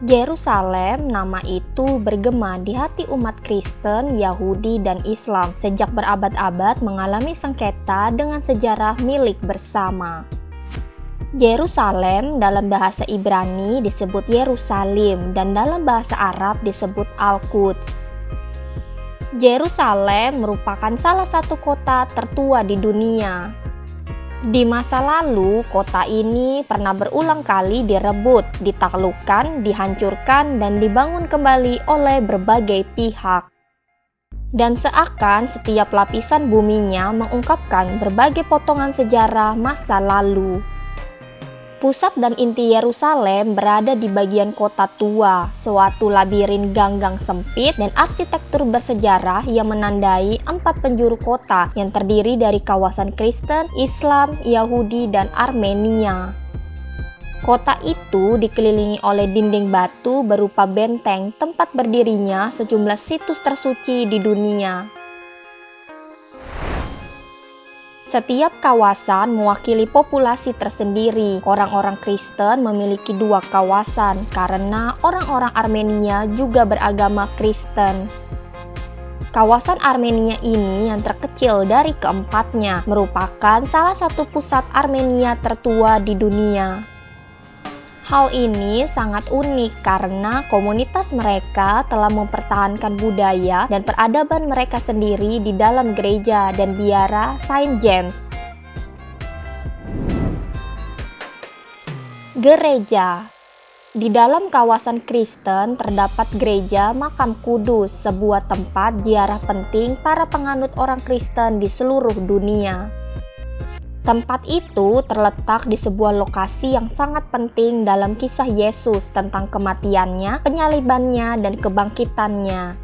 Yerusalem, nama itu bergema di hati umat Kristen, Yahudi, dan Islam sejak berabad-abad mengalami sengketa dengan sejarah milik bersama. Yerusalem dalam bahasa Ibrani disebut Yerusalim dan dalam bahasa Arab disebut Al-Quds. Yerusalem merupakan salah satu kota tertua di dunia. Di masa lalu, kota ini pernah berulang kali direbut, ditaklukkan, dihancurkan, dan dibangun kembali oleh berbagai pihak. Dan seakan setiap lapisan buminya mengungkapkan berbagai potongan sejarah masa lalu. Pusat dan inti Yerusalem berada di bagian kota tua, suatu labirin gang-gang sempit dan arsitektur bersejarah yang menandai 4 penjuru kota yang terdiri dari kawasan Kristen, Islam, Yahudi, dan Armenia. Kota itu dikelilingi oleh dinding batu berupa benteng tempat berdirinya sejumlah situs tersuci di dunia. Setiap kawasan mewakili populasi tersendiri. Orang-orang Kristen memiliki 2 kawasan karena orang-orang Armenia juga beragama Kristen. Kawasan Armenia ini yang terkecil dari keempatnya merupakan salah satu pusat Armenia tertua di dunia. Hal ini sangat unik karena komunitas mereka telah mempertahankan budaya dan peradaban mereka sendiri di dalam gereja dan biara Saint James. Gereja. Di dalam kawasan Kristen terdapat gereja Makam Kudus, sebuah tempat ziarah penting para penganut orang Kristen di seluruh dunia. Tempat itu terletak di sebuah lokasi yang sangat penting dalam kisah Yesus tentang kematiannya, penyalibannya, dan kebangkitannya.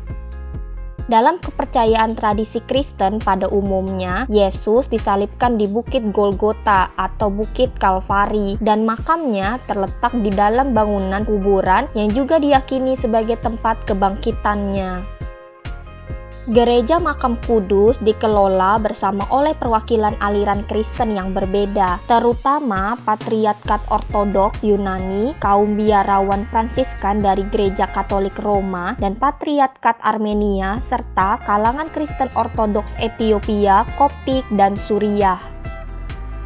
Dalam kepercayaan tradisi Kristen pada umumnya, Yesus disalibkan di Bukit Golgota atau Bukit Kalvari dan makamnya terletak di dalam bangunan kuburan yang juga diyakini sebagai tempat kebangkitannya. Gereja Makam Kudus dikelola bersama oleh perwakilan aliran Kristen yang berbeda, terutama Patriarkat Ortodoks Yunani, kaum biarawan Fransiskan dari Gereja Katolik Roma, dan Patriarkat Armenia, serta kalangan Kristen Ortodoks Ethiopia, Koptik, dan Suriah.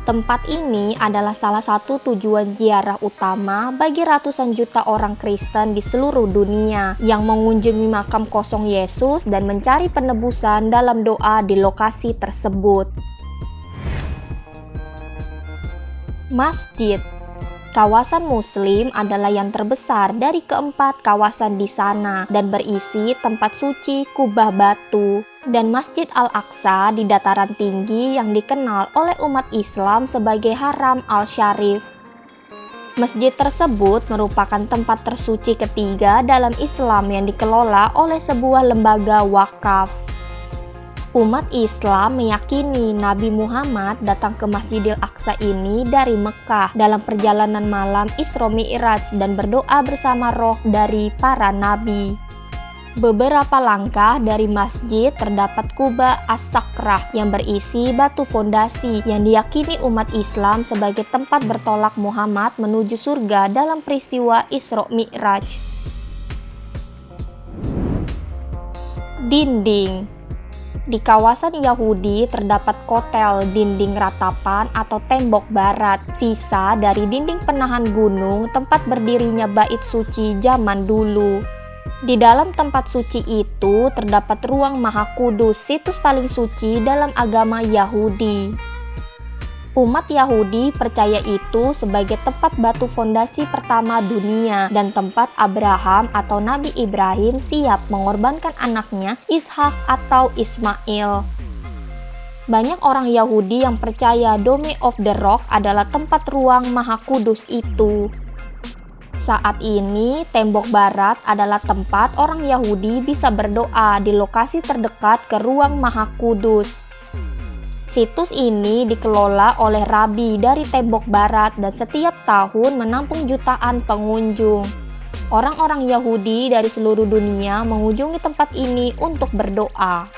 Tempat ini adalah salah satu tujuan ziarah utama bagi ratusan juta orang Kristen di seluruh dunia yang mengunjungi makam kosong Yesus dan mencari penebusan dalam doa di lokasi tersebut. Masjid. Kawasan Muslim adalah yang terbesar dari keempat kawasan di sana dan berisi tempat suci kubah batu dan Masjid Al-Aqsa di dataran tinggi yang dikenal oleh umat Islam sebagai Haram Al-Syarif. Masjid tersebut merupakan tempat tersuci ketiga dalam Islam yang dikelola oleh sebuah lembaga wakaf. Umat Islam meyakini Nabi Muhammad datang ke Masjidil Aqsa ini dari Mekah dalam perjalanan malam Isra Mi'raj dan berdoa bersama roh dari para nabi. Beberapa langkah dari masjid terdapat Quba As-Sakrah yang berisi batu fondasi yang diyakini umat Islam sebagai tempat bertolak Muhammad menuju surga dalam peristiwa Isra Mi'raj. Dinding. Di kawasan Yahudi terdapat kotel dinding ratapan atau tembok barat, sisa dari dinding penahan gunung tempat berdirinya bait suci zaman dulu. Di dalam tempat suci itu terdapat ruang Maha Kudus, situs paling suci dalam agama Yahudi. Umat Yahudi percaya itu sebagai tempat batu fondasi pertama dunia dan tempat Abraham atau Nabi Ibrahim siap mengorbankan anaknya Ishak atau Ismail. Banyak orang Yahudi yang percaya Dome of the Rock adalah tempat ruang Maha Kudus itu. Saat ini, tembok barat adalah tempat orang Yahudi bisa berdoa di lokasi terdekat ke ruang Maha Kudus. Situs ini dikelola oleh rabi dari tembok barat dan setiap tahun menampung jutaan pengunjung. Orang-orang Yahudi dari seluruh dunia mengunjungi tempat ini untuk berdoa.